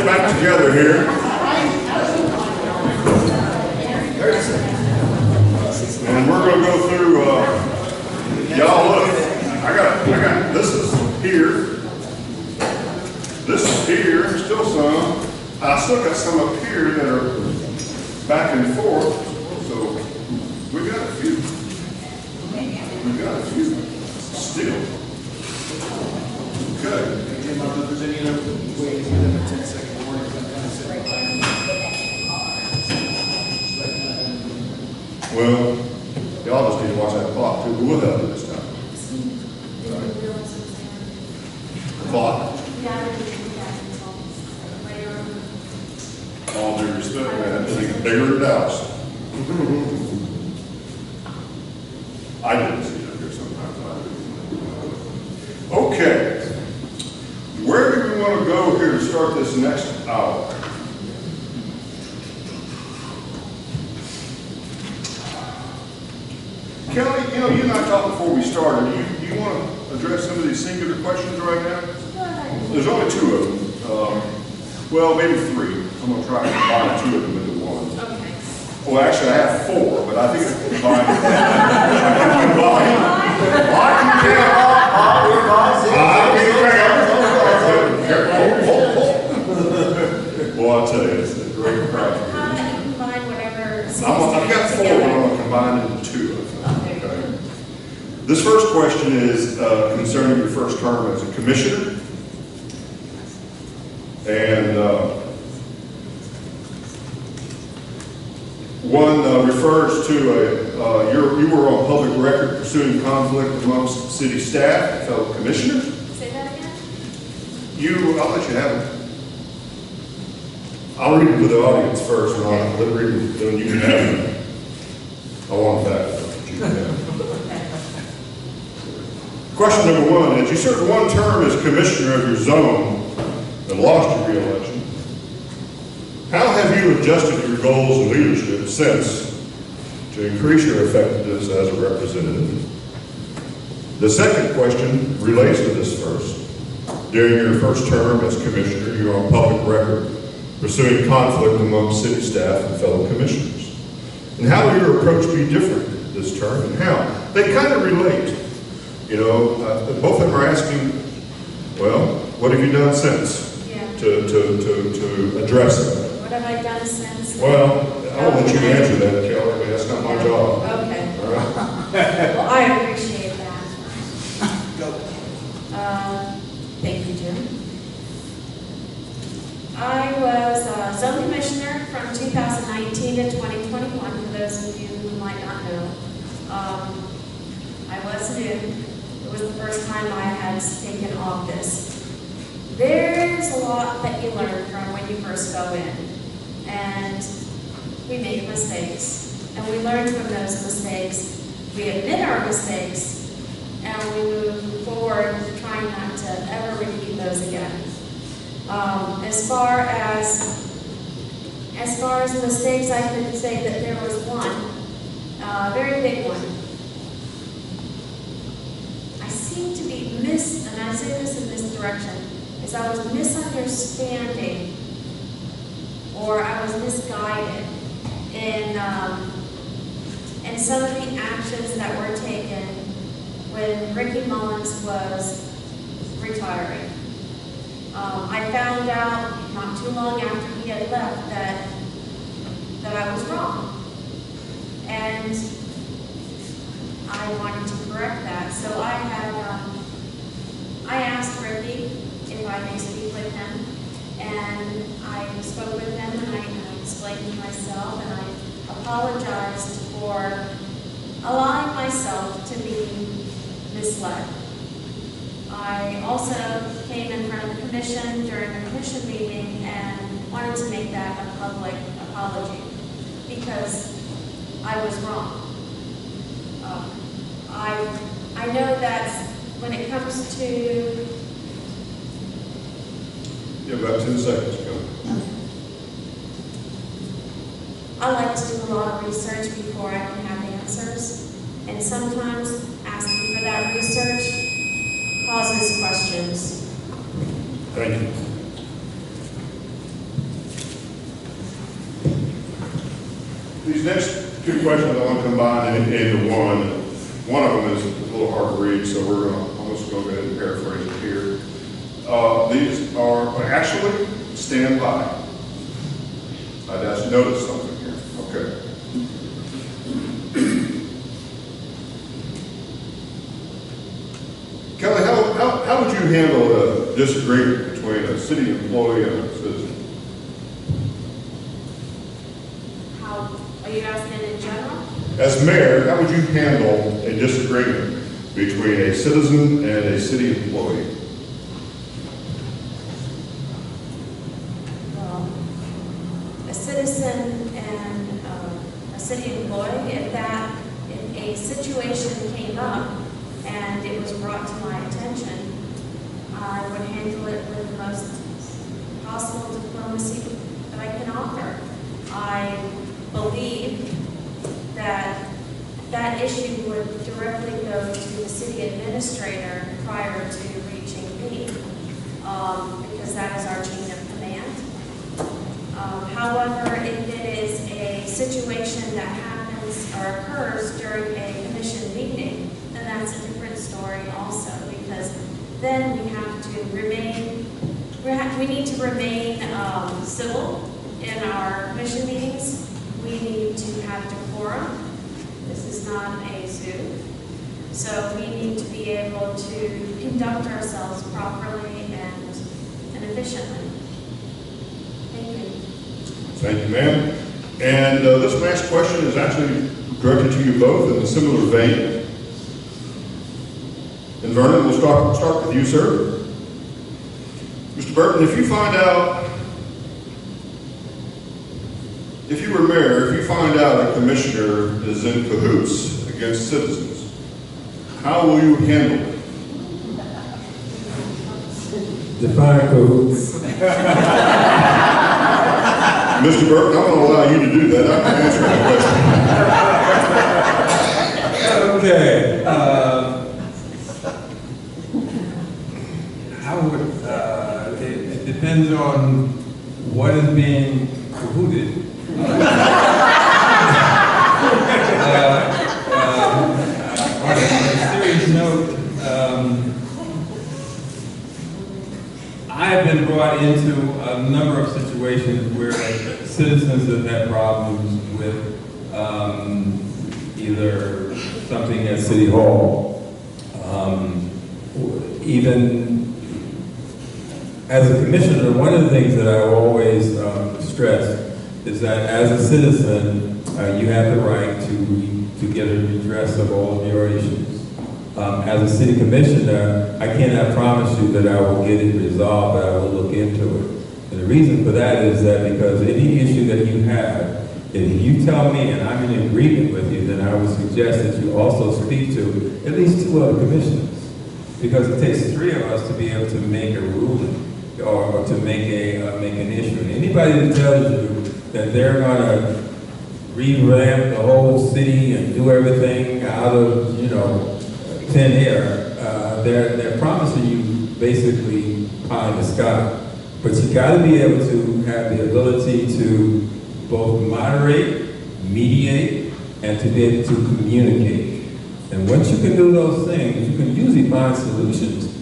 back together here. And we're going to go through, y'all look, I got, this is here. This is here, still some. I still got some up here that are back and forth. So we got a few. We got a few still. Okay. If there's any other way to give them a 10-second warning, I'm kind of sitting behind them. Well, y'all just need to watch that clock too. We'll help you this time. Clock. All due respect, man, it's even bigger than Dallas. I didn't see it up here sometimes. Okay. Where do we want to go here to start this next hour? Kelly, you and I talked before we started. Do you want to address some of these singular questions right now? There's only two of them. Well, maybe three. I'm going to try to combine two of them into one. Okay. Well, actually, I have four, but I think I can combine them. Well, I'll tell you, it's a great project. How do you combine whatever? I've got four, but I'm going to combine it into two. Okay. This first question is concerning your first term as a commissioner. And one refers to you were on public record pursuing conflict amongst city staff and fellow commissioners. Say that again? I'll let you have it. I'll read it to the audience first, and I'll read it, then you can have it. I want that. You can have it. Question number one is, you served one term as commissioner of your zone and lost your re-election. How have you adjusted your goals and leadership since to increase your effectiveness as a representative? The second question relates to this first. During your first term as commissioner, you are on public record pursuing conflict among city staff and fellow commissioners. And how will your approach be different this term, and how? They kind of relate. You know, both of them are asking, well, what have you done since to address it? What have I done since? Well, I'll let you answer that, Kelly. I mean, that's not my job. Okay. All right. Well, I appreciate that. Go. Thank you, Jim. I was zone commissioner from 2019 to 2021, for those of you who might not know. I was new. It was the first time I had taken office. There's a lot that you learn from when you first go in. And we make mistakes. And we learn from those mistakes. We admit our mistakes. And we move forward trying not to ever repeat those again. As far as mistakes, I could say that there was one, very big one. I seem to be and I say this in this direction, is I was misunderstanding or I was misguided in some of the actions that were taken when Ricky Mullins was retiring. I found out not too long after he had left that I was wrong. And I wanted to correct that. So I asked Ricky if I may speak with him. And I spoke with him and I explained myself and I apologized for allowing myself to be misled. I also came in front of the commission during a commission meeting and wanted to make that a public apology because I was wrong. I know that when it comes to... You have about 10 seconds, go. I like to do a lot of research before I can have answers, and sometimes asking for that research causes questions. Thank you. These next two questions I want to combine into one. One of them is a little hard to read, so I'm just going to go ahead and paraphrase it here. These are actually stand by. I just noticed something here. Okay. Kelly, how would you handle a disagreement between a city employee and a citizen? Are you asking in general? As mayor, how would you handle a disagreement between a citizen and a city employee? Well, a citizen and a city employee, if a situation came up and it was brought to my attention, I would handle it with the most possible diplomacy that I can offer. I believe that that issue would directly go to the city administrator prior to reaching me, because that is our chain of command. However, if it is a situation that happens or occurs during a commission meeting, then that's a different story also, because then we have to remain, we need to remain civil in our commission meetings. We need to have decorum. This is not a zoo. So we need to be able to conduct ourselves properly and efficiently. Thank you. Thank you, ma'am. And this last question is actually directed to you both in a similar vein. And Vernon, we'll start with you, sir. Mr. Burton, if you find out, if you were mayor, if you find out a commissioner is in cahoots against citizens, how will you handle it? Define cahoots. Mr. Burton, I'm going to allow you to do that. I'm going to answer that question. Okay. How would, it depends on what is being cahooted. On a serious note, I've been brought into a number of situations where citizens have had problems with either something at City Hall, even as a commissioner, one of the things that I always stress is that as a citizen, you have the right to get a redress of all of your issues. As a city commissioner, I cannot promise you that I will get it resolved, but I will look into it. And the reason for that is that because any issue that you have, if you tell me and I'm in agreement with you, then I would suggest that you also speak to at least 2 other commissioners. Because it takes 3 of us to be able to make a ruling or to make an issue. And anybody that tells you that they're going to revamp the whole city and do everything out of, thin air, they're promising you basically pie in the sky. But you got to be able to have the ability to both moderate, mediate, and to be able to communicate. And once you can do those things, you can usually find solutions.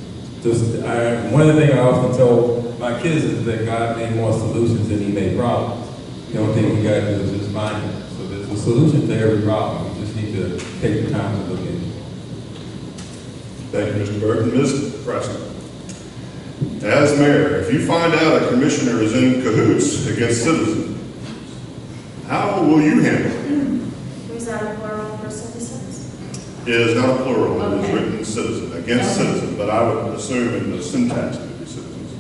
One of the things I often tell my kids is that God made more solutions than He made problems. The only thing we got to do is just find it. So there's a solution to every problem. We just need to take the time to look at it. Thank you, Mr. Burton. Ms. Preston, as mayor, if you find out a commissioner is in cahoots against citizens, how will you handle it? Is that a plural for citizens? It is not a plural, it is Okay. written citizen, against citizen, but I would assume in the syntax it would be citizens.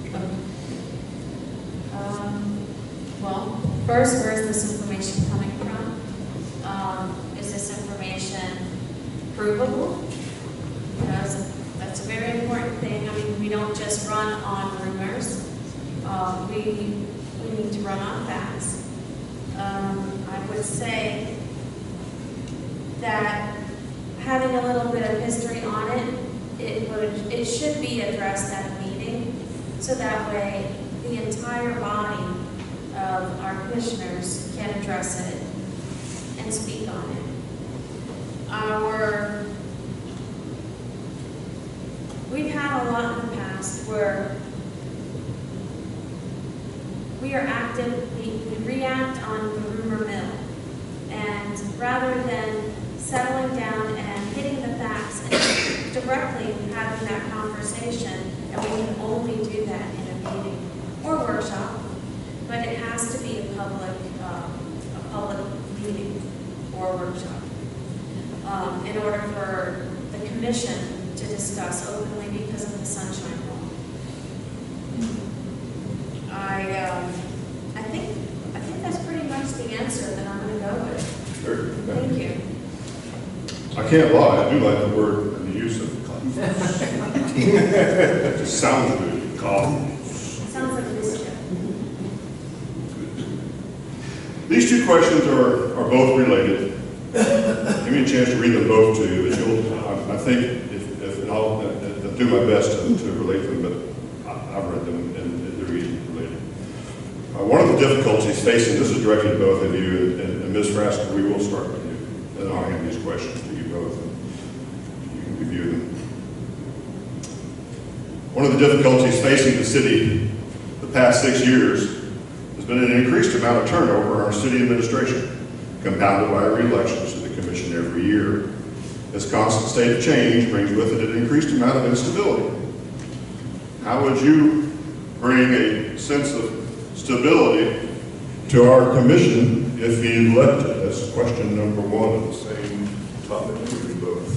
Well, first, where is this information coming from? Is this information provable? That's a very important thing. I mean, we don't just run on rumors. We need to run on facts. I would say that having a little bit of history on it, it should be addressed at a meeting, so that way the entire body of our commissioners can address it and speak on it. We've had a lot in the past where we are active, we react on the rumor mill. And rather than settling down and hitting the facts and directly having that conversation, and we can only do that in a meeting or workshop, but it has to be a public meeting or workshop in order for the commission to discuss openly because of the sunshine law. I think that's pretty much the answer that I'm going to go with. Sure. Thank you. I can't lie, I do like the word and the use of confidence. It just sounds good, confidence. Sounds like mischief. These two questions are both related. Give me a chance to read them both to you, but I think and I'll do my best to relate them, but I've read them and they're easily related. One of the difficulties facing, this is directed to both of you, and Ms. Frasker, we will start with you, and I'll hand these questions to you both, and you can review them. One of the difficulties facing the city the past 6 years has been an increased amount of turnover in our city administration, compounded by re-elections to the commission every year. This constant state of change brings with it an increased amount of instability. How would you bring a sense of stability to our commission if elected? That's question number one of the same topic for you both.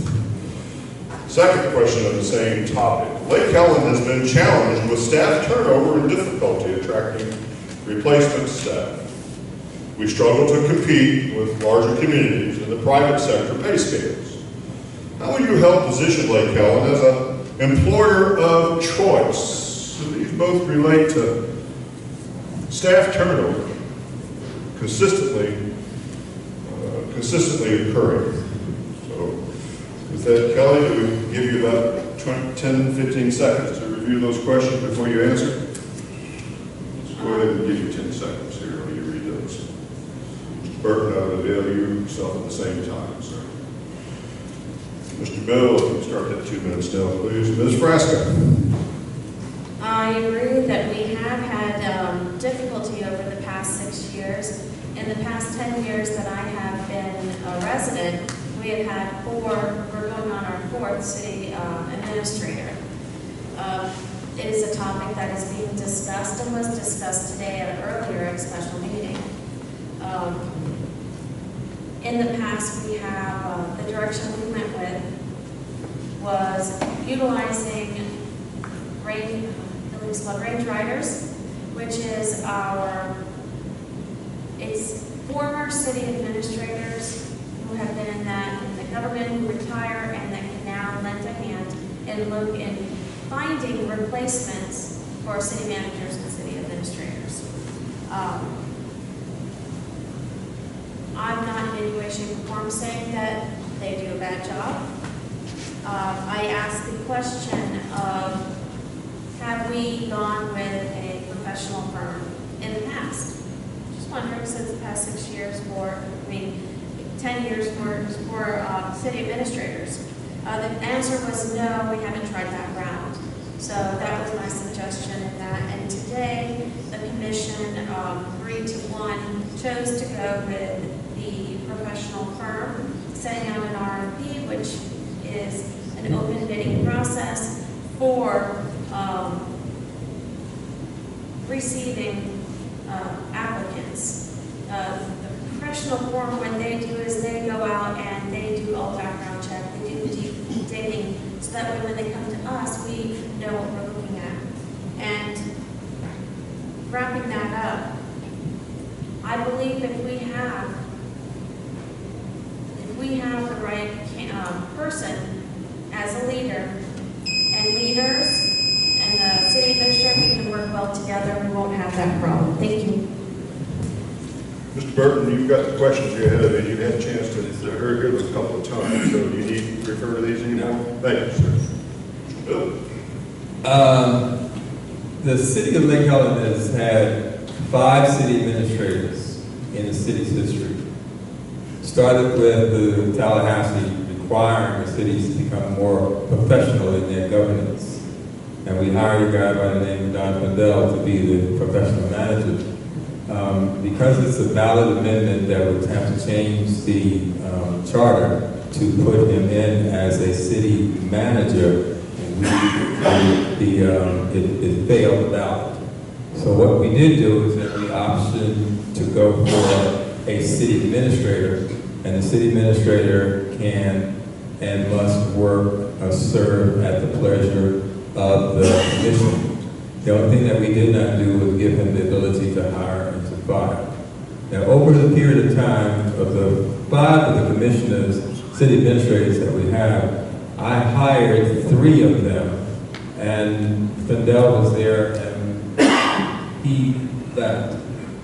Second question of the same topic. Lake Helen has been challenged with staff turnover and difficulty attracting replacement staff. We struggle to compete with larger communities in the private sector pay scales. How will you help position Lake Helen as an employer of choice? So these both relate to staff turnover consistently occurring. So with that, Kelly, do we give you about 10, 15 seconds to review those questions before you answer? Let's go ahead and give you 10 seconds here while you read those. Mr. Burton, out of the avail yourself at the same time, sir. Mr. Bill, if you start that 2 minutes down, please. Ms. Frasker. I agree that we have had difficulty over the past 6 years. In the past 10 years that I have been a resident, we have had we're going on our 4th city administrator. It is a topic that is being discussed and was discussed today at an earlier special meeting. In the past, we have, the direction we went with was utilizing range riders, which is it's former city administrators who have been in the government who retire and that can now lend a hand and look in finding replacements for city managers and city administrators. I'm not in any way, shape, or form saying that they do a bad job. I asked the question of, have we gone with a professional firm in the past? Just wondering, since the past 6 years 10 years for city administrators. The answer was no, we haven't tried that route. So that was my suggestion in that. And today, the commission, 3-1, chose to go with the professional firm, setting out an RFP, which is an open bidding process for receiving applicants. The professional firm, what they do is they go out and they do all background check, they do deep digging, so that way when they come to us, we know what we're looking at. And wrapping that up, I believe if we have the right person as a leader, and leaders and the city administrator, we can work well together, we won't have that problem. Thank you. Mr. Burton, you've got the questions you had of you. You've had a chance to hear those a couple of times, so do you need to refer to these anymore? No. Thank you, sir. Mr. Bill? The city of Lake Helen has had 5 city administrators in the city's history. started with the Tallahassee requiring the cities to become more professional in their governance. And we hired a guy by the name of Don Findell to be the professional manager. Because it's a ballot amendment that would have to change the charter to put him in as a city manager, it failed the ballot. So what we did do is that we optioned to go for a city administrator, and the city administrator can and must work or serve at the pleasure of the commission. The only thing that we did not do was give him the ability to hire and to fire. Now, over the period of time of the 5 of the commissioners, city administrators that we have, I hired 3 of them, and Findell was there, and he left,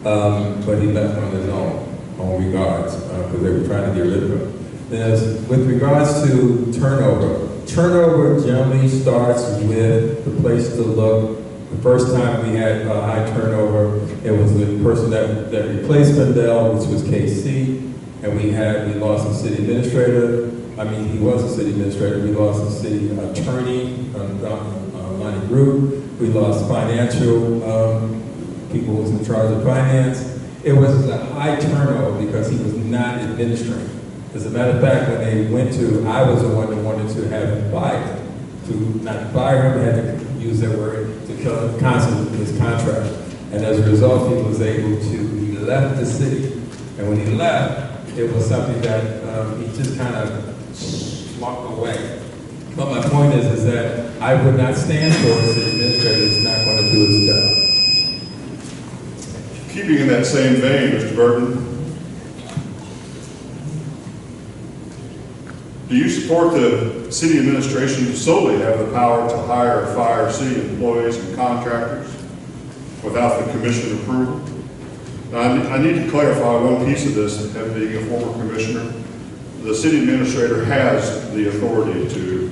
but he left on his own regards, because they were trying to get rid of him. With regards to turnover generally starts with the place to look. The first time we had a high turnover, it was the person that replaced Findell, which was KC, and we lost a city administrator. I mean, he was a city administrator. We lost a city attorney, Lonnie Group. We lost financial people who was in charge of finance. It was a high turnover because he was not administering. As a matter of fact, when they went to, I was the one that wanted to have him fired. To not fire him, had to use that word, to cancel his contract. And as a result, he was able to, he left the city. And when he left, it was something that he just kind of walked away. But my point is that I would not stand for a city administrator that's not going to do his job. Keeping in that same vein, Mr. Burton, do you support the city administration to solely have the power to hire or fire city employees and contractors without the commission approval? Now, I need to clarify one piece of this, and being a former commissioner. The city administrator has the authority to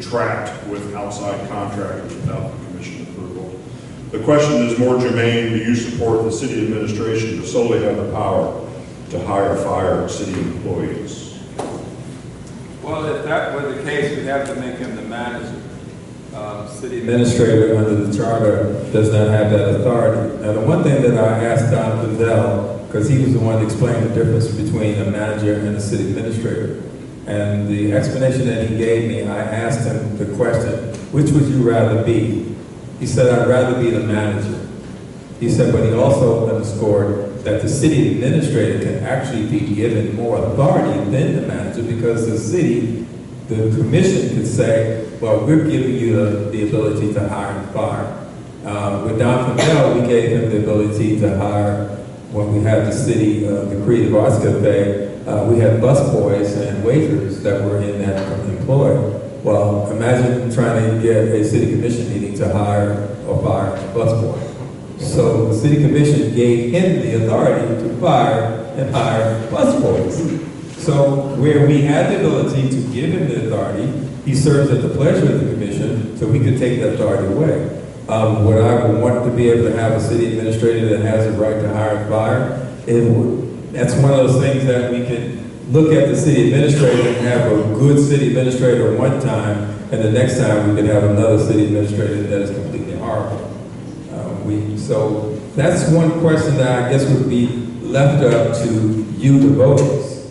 contract with outside contractors without the commission approval. The question is more germane: do you support the city administration to solely have the power to hire or fire city employees? Well, if that were the case, we'd have to make him the manager. City administrator under the charter does not have that authority. Now, the one thing that I asked Don Findell, because he was the one to explain the difference between a manager and a city administrator, and the explanation that he gave me, I asked him the question, which would you rather be? He said, I'd rather be the manager. He said, but he also underscored that the city administrator can actually be given more authority than the manager, because the commission could say, well, we're giving you the ability to hire and fire. With Don Findell, we gave him the ability to hire. When we had the city, the Creative Arts Cafe, we had busboys and waiters that were in that employ. Well, imagine trying to get a city commission meeting to hire or fire a busboy. So the city commission gave him the authority to fire and hire busboys. So where we had the ability to give him the authority, he serves at the pleasure of the commission, so we could take that authority away. Would I want to be able to have a city administrator that has the right to hire and fire? That's one of those things that we can look at the city administrator and have a good city administrator one time, and the next time we could have another city administrator that is completely horrible. So that's one question that I guess would be left up to you, the voters,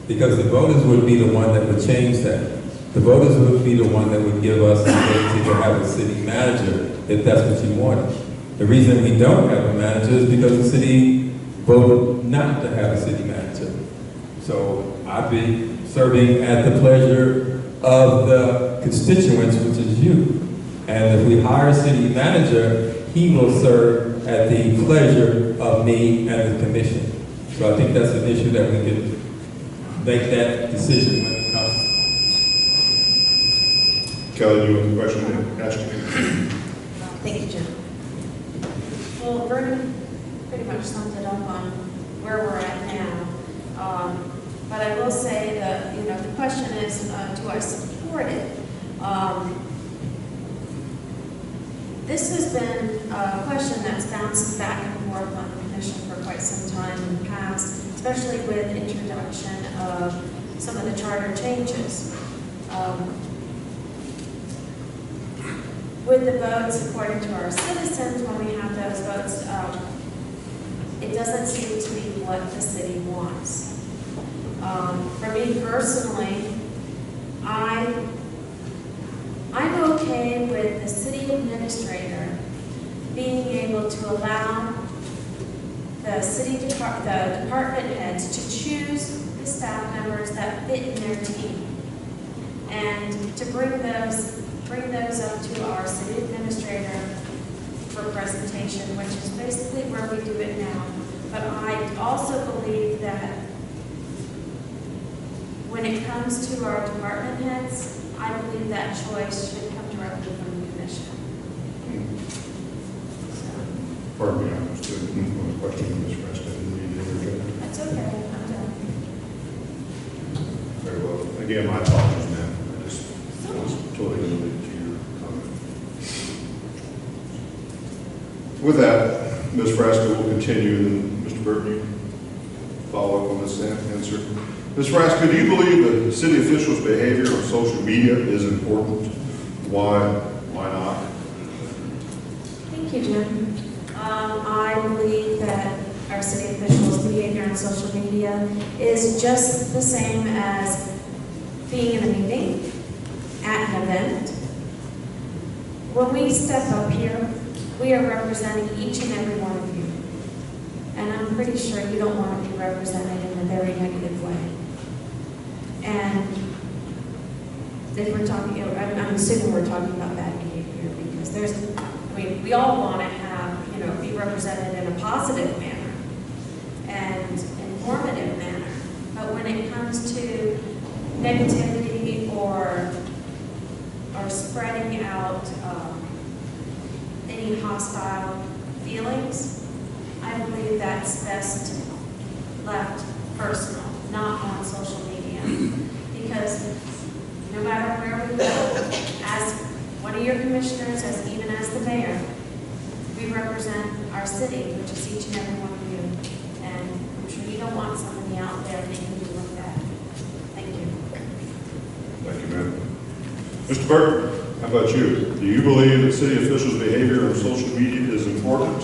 because the voters would be the one that would change that. The voters would be the one that would give us the ability to have a city manager if that's what you wanted. The reason we don't have a manager is because the city voted not to have a city manager. So I'd be serving at the pleasure of the constituents, which is you. And if we hire a city manager, he will serve at the pleasure of me and the commission. So I think that's an issue that we can make that decision when it comes. Kelly, do you have a question to ask you? Thank you, Jim. Well, Vernon pretty much summed it up on where we're at now. But I will say that, the question is, do I support it? This has been a question that's bounced back and forth on the commission for quite some time in the past, especially with introduction of some of the charter changes. With the votes, according to our citizens, when we have those votes, it doesn't seem to be what the city wants. For me personally, I'm okay with the city administrator being able to allow the the department heads to choose the staff members that fit in their team, and to bring those up to our city administrator for presentation, which is basically where we do it now. But I also believe that when it comes to our department heads, I believe that choice should come directly from the commission. So, Pardon me, I was doing one question, Ms. Preston, didn't mean to interject. that's okay, I'm done. Very well. Again, my apologies, ma'am. I just was totally unrelated to your comment. With that, Ms. Frasca will continue, and then Mr. Burton, you follow up on this answer. Ms. Frasca, do you believe that city officials' behavior on social media is important? Why? Why not? Thank you, Jim. I believe that our city officials' behavior on social media is just the same as being in a meeting, at an event. When we step up here, we are representing each and every one of you. And I'm pretty sure you don't want to be represented in a very negative way. And if we're talking, I'm assuming we're talking about bad behavior, because we all want to have, be represented in a positive manner and informative manner. But when it comes to negativity or spreading out any hostile feelings, I believe that's best left personal, not on social media. Because no matter where we go, as one of your commissioners, even as the mayor, we represent our city, which is each and every one of you. And I'm sure you don't want somebody out there thinking you look bad. Thank you. Thank you, ma'am. Mr. Burton, how about you? Do you believe that city officials' behavior on social media is important?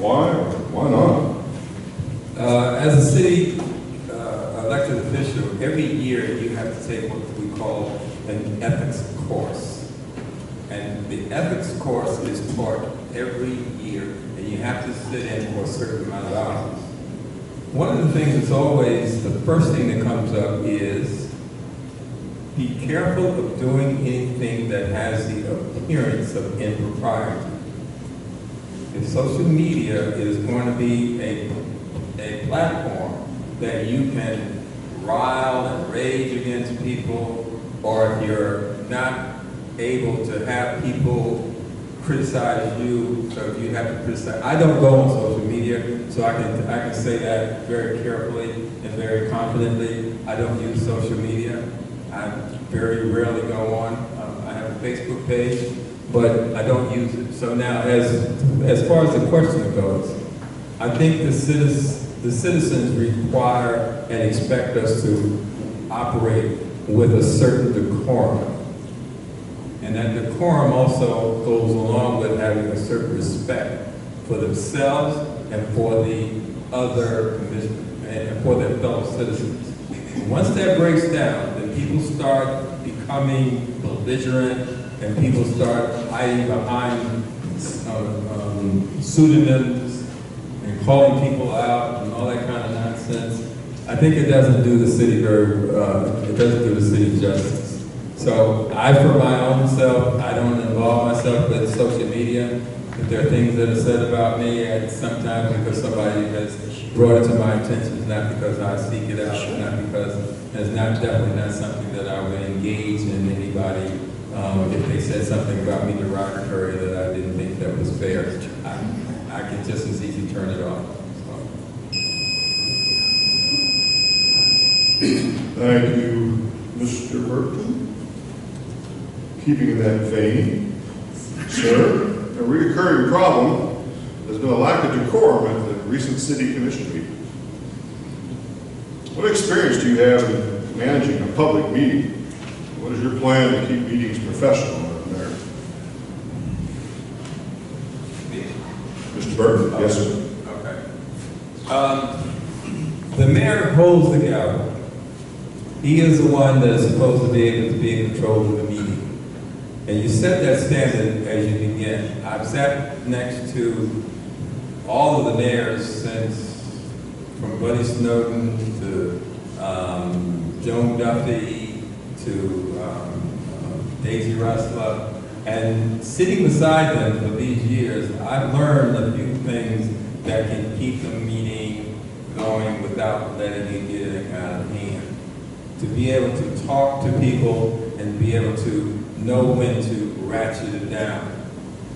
Why or why not? As a city elected official, every year you have to take what we call an ethics course. And the ethics course is taught every year, and you have to sit in for a certain amount of hours. One of the things that's always, the first thing that comes up is, be careful of doing anything that has the appearance of impropriety. If social media is going to be a platform that you can rile and rage against people, or if you're not able to have people criticize you, so you have to criticize. I don't go on social media, so I can say that very carefully and very confidently. I don't use social media. I very rarely go on. I have a Facebook page, but I don't use it. So now, as far as the question goes, I think the citizens require and expect us to operate with a certain decorum. And that decorum also goes along with having a certain respect for themselves and for the other and for their fellow citizens. And once that breaks down, then people start becoming belligerent, and people start hiding behind pseudonyms and calling people out and all that kind of nonsense. I think it doesn't do the city justice. So I, for my own self, I don't involve myself with social media. If there are things that are said about me, and sometimes because somebody has brought it to my attention, it's not because I seek it out, it's not because it's definitely not something that I would engage in anybody. If they said something about me derogatory that I didn't think that was fair, I can just as easy turn it off. Thank you, Mr. Burton. Keeping in that vein, sir. a recurring problem has been a lack of decorum at the recent city commission meeting. What experience do you have in managing a public meeting? What is your plan to keep meetings professional, Mayor? Mr. Burton? Yes, sir. Okay. The mayor holds the gavel. He is the one that is supposed to be able to be in control of the meeting. And you set that standard as you begin. I've sat next to all of the mayors since, from Buddy Snowden to Joan Duffy to Daisy Russell, and sitting beside them for these years, I've learned a few things that can keep the meeting going without letting it get out of hand. To be able to talk to people and be able to know when to ratchet it down.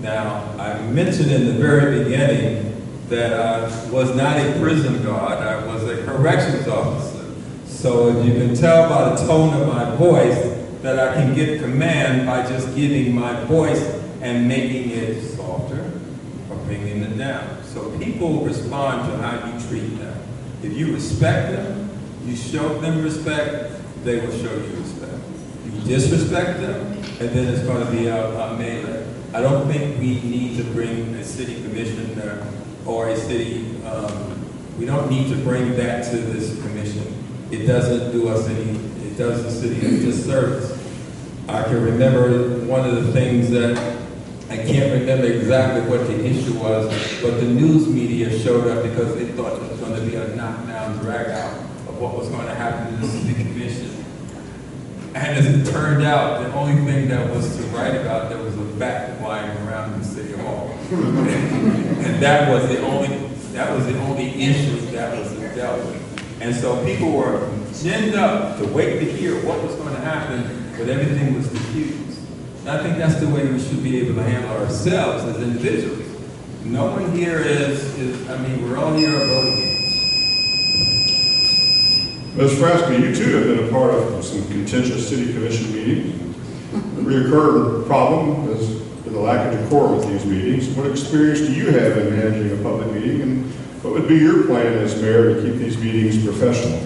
Now, I mentioned in the very beginning that I was not a prison guard, I was a corrections officer. So as you can tell by the tone of my voice that I can get command by just giving my voice and making it softer or bringing it down. So people respond to how you treat them. If you respect them, you show them respect, they will show you respect. If you disrespect them, and then it's going to be a melee. I don't think we need to bring a city commissioner or a city, we don't need to bring that to this commission. It doesn't do us any, it does the city a disservice. I can remember one of the things that, I can't remember exactly what the issue was, but the news media showed up because they thought it was going to be a knockdown, drag out of what was going to happen to the city commission. And as it turned out, the only thing that was to write about, there was a bat flying around the city hall. And that was the only issue that was dealt with. And so people were ginned up to wait to hear what was going to happen, but everything was diffused. And I think that's the way we should be able to handle ourselves as individuals. No one here I mean, we're all here are voting against. Ms. Frasca, you too have been a part of some contentious city commission meetings. The recurring problem has been the lack of decorum with these meetings. What experience do you have in managing a public meeting, and what would be your plan as mayor to keep these meetings professional?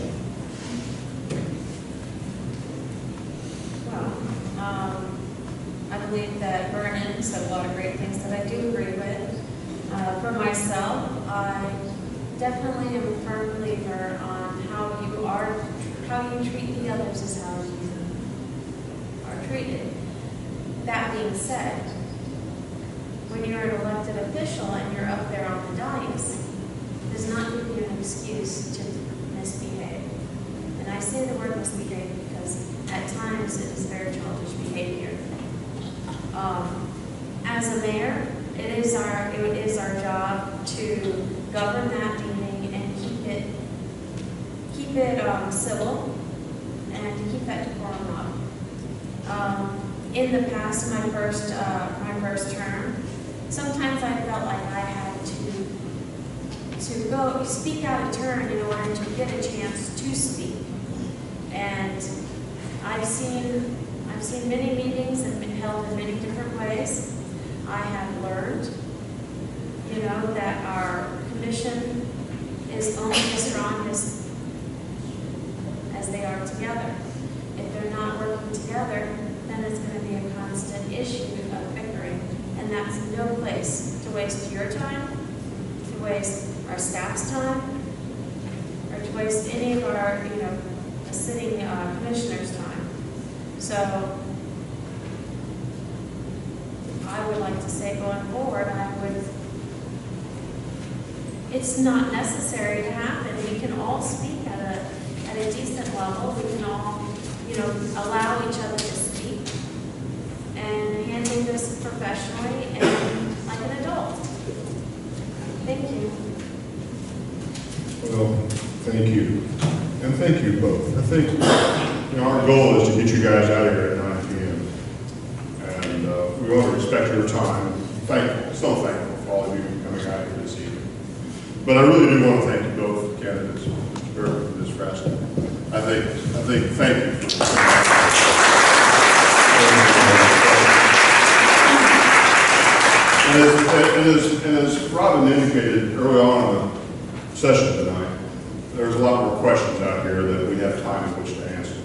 Well, I believe that Vernon said a lot of great things that I do agree with. For myself, I definitely am a firm believer on how you treat the others is how you are treated. That being said, when you're an elected official and you're up there on the dais, does not give you an excuse to misbehave. And I say the word misbehave because at times it is very childish behavior. As a mayor, it is our job to govern that meeting and keep it civil and to keep that decorum up. In the past, my first term, sometimes I felt like I had to go speak out of turn in order to get a chance to speak. And I've seen many meetings that have been held in many different ways. I have learned, that our commission is only as strong as they are together. If they're not working together, then it's going to be a constant issue of bickering. And that's no place to waste your time, to waste our staff's time, or to waste any of our, sitting commissioners' time. So I would like to say going forward, it's not necessary to happen. We can all speak at a decent level. We can all, allow each other to speak and handle this professionally and like an adult. Thank you. Well, thank you. And thank you both. I think our goal is to get you guys out of here at 9 p.m. And we want to respect your time. So thankful for all of you coming out here this evening. But I really do want to thank you both candidates, Mr. Burke and Ms. Frasca. I think, thank you. as Robin indicated early on in the session tonight, there's a lot more questions out here that we have time in which to answer.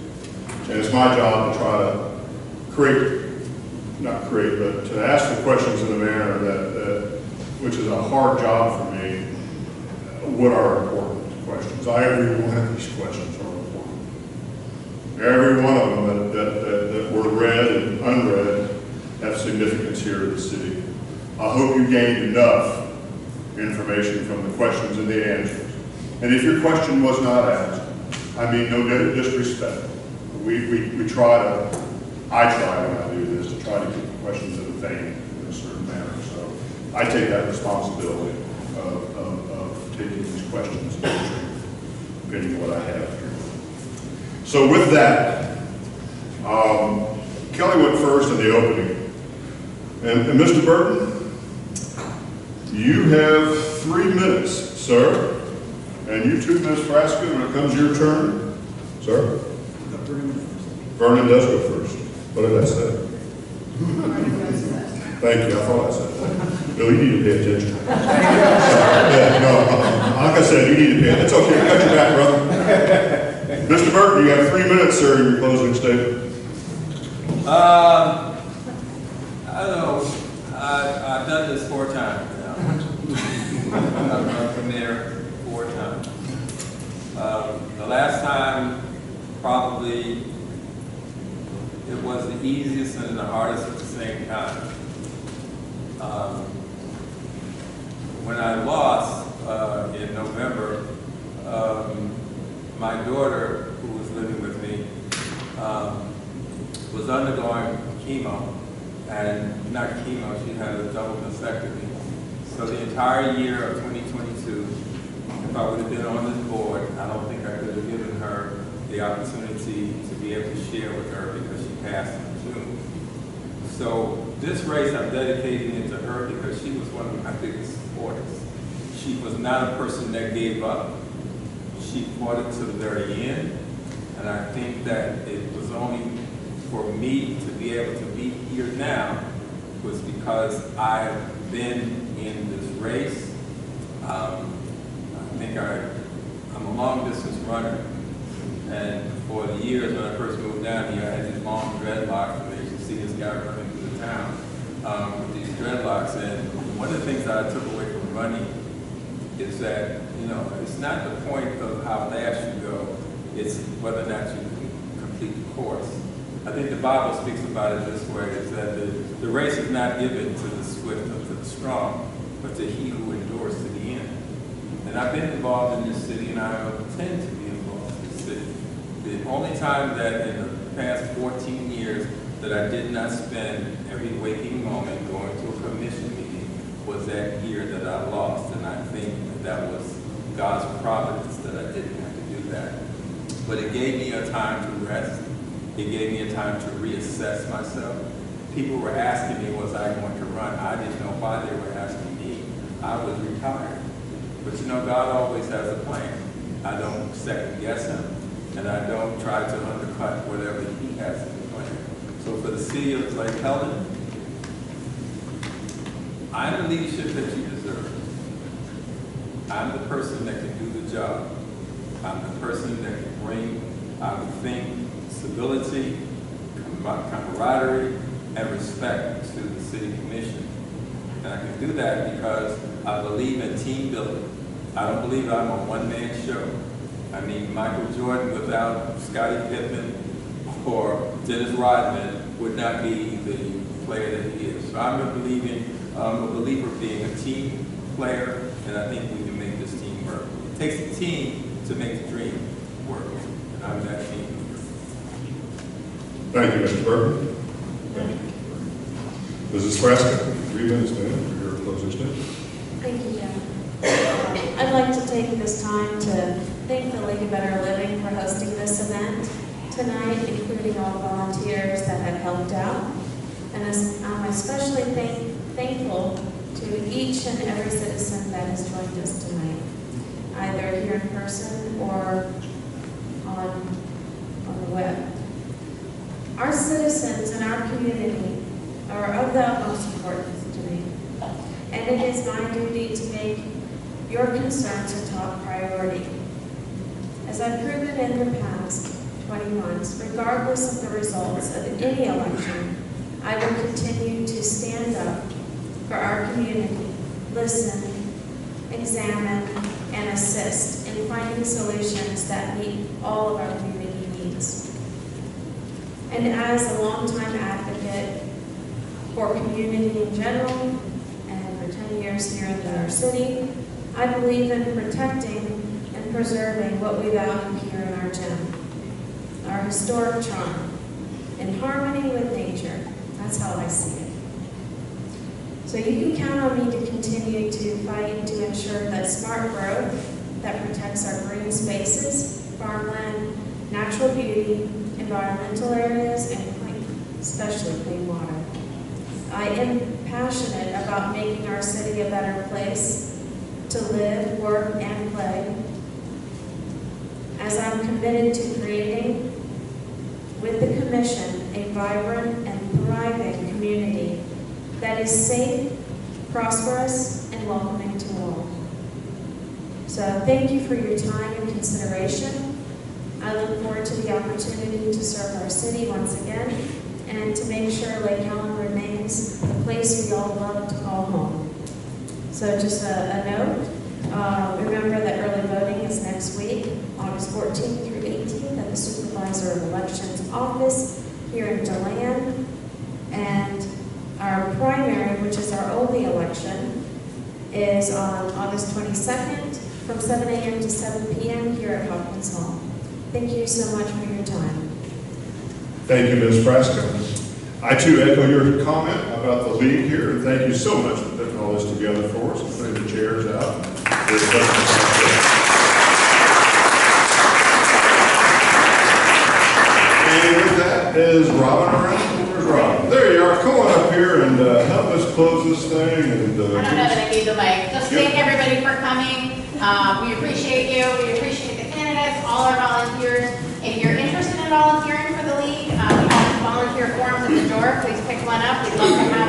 And it's my job to try to but to ask the questions in a manner which is a hard job for me, what are important questions. Every one of these questions are important. Every one of them that were read and unread have significance here in the city. I hope you gained enough information from the questions and the answers. And if your question was not asked, I mean no disrespect. I try when I do this to try to keep the questions in the vein in a certain manner. So I take that responsibility of taking these questions and getting what I have here. So with that, Kelly went first in the opening. And Mr. Burton, you have 3 minutes, sir. And you too, Ms. Frasca, when it comes to your turn. Sir? Vernon does go first. What did I say? Thank you, I thought I said that. No, you need to pay attention. Yeah, no, like I said, you need to pay attention. It's okay, we got your back, brother. Mr. Burton, you have 3 minutes, sir, in your closing statement. I don't know. I've done this 4 times now. I've run from there 4 times. The last time, probably, it was the easiest and the hardest at the same time. When I lost in November, my daughter, who was living with me, was undergoing chemo, and not chemo, she had a double mastectomy. So the entire year of 2022, if I would have been on this board, I don't think I could have given her the opportunity to be able to share with her because she passed in June. So this race I'm dedicating it to her because she was one of my biggest supporters. She was not a person that gave up. She fought it to the very end. And I think that it was only for me to be able to be here now was because I've been in this race. I think I'm a long distance runner. And for the years when I first moved down here, I had these long dreadlocks, and they used to see this guy running through the town with these dreadlocks. And one of the things that I took away from running is that, you know, it's not the point of how fast you go, it's whether or not you can complete the course. I think the Bible speaks about it this way, is that the race is not given to the swift or to the strong, but to he who endures to the end. And I've been involved in this city, and I intend to be involved in this city. The only time that in the past 14 years that I did not spend every waking moment going to a commission meeting was that year that I lost. And I think that was God's providence that I didn't have to do that. But it gave me a time to rest. It gave me a time to reassess myself. People were asking me, was I going to run? I didn't know why they were asking me. I was retired. But you know, God always has a plan. I don't second guess him, and I don't try to undercut whatever he has in the plan. So for the city of Lake Helen, I'm the leadership that you deserve. I'm the person that can do the job. I'm the person that can bring, I would think, stability, camaraderie, and respect to the city commission. And I can do that because I believe in team building. I don't believe I'm a one-man show. I mean, Michael Jordan without Scottie Pippen or Dennis Rodman would not be the player that he is. So I'm a believer being a team player, and I think we can make this team work. It takes a team to make the dream work, and I'm that team. Thank you, Mr. Burton. Thank you. Mrs. Frasca, 3 minutes, ma'am, for your closing statement. Thank you, Jeff. I'd like to take this time to thank the League of Better Living for hosting this event tonight, including all the volunteers that have helped out. And I'm especially thankful to each and every citizen that has joined us tonight, either here in person or on the web. Our citizens and our community are of the utmost importance to me. and it is my duty to make your concerns a top priority. As I've proven in the past 20 months, regardless of the results of any election, I will continue to stand up for our community, listen, examine, and assist in finding solutions that meet all of our community needs. And as a longtime advocate for community in general, and for 10 years here in our city, I believe in protecting and preserving what we value here in our gem, our historic charm, in harmony with nature. That's how I see it. So you can count on me to continue to fight to ensure that smart growth that protects our green spaces, farmland, natural beauty, environmental areas, and especially clean water. I am passionate about making our city a better place to live, work, and play, as I'm committed to creating, with the Commission, a vibrant and thriving community that is safe, prosperous, and welcoming to all. So thank you for your time and consideration. I look forward to the opportunity to serve our city once again and to make sure Lake Helen remains the place we all love to call home. So just a note, remember that early voting is next week, August 14th through 18th at the Supervisor of Elections office here in DeLand. And our primary, which is our only election, is on August 22nd from 7 a.m. to 7 p.m. here at Hopkins Hall. Thank you so much for your time. Thank you, Ms. Frasco. I too echo your comment about the league here, and thank you so much for putting all this together for us and putting the chairs out. And with that is Robin around. Where's Robin? There you are. Come on up here and help us close this thing. And I don't know that I need the mic. Just thank everybody for coming. We appreciate you. We appreciate the candidates, all our volunteers. If you're interested in volunteering for the league, we have volunteer forms at the door. Please pick one up. We'd love to have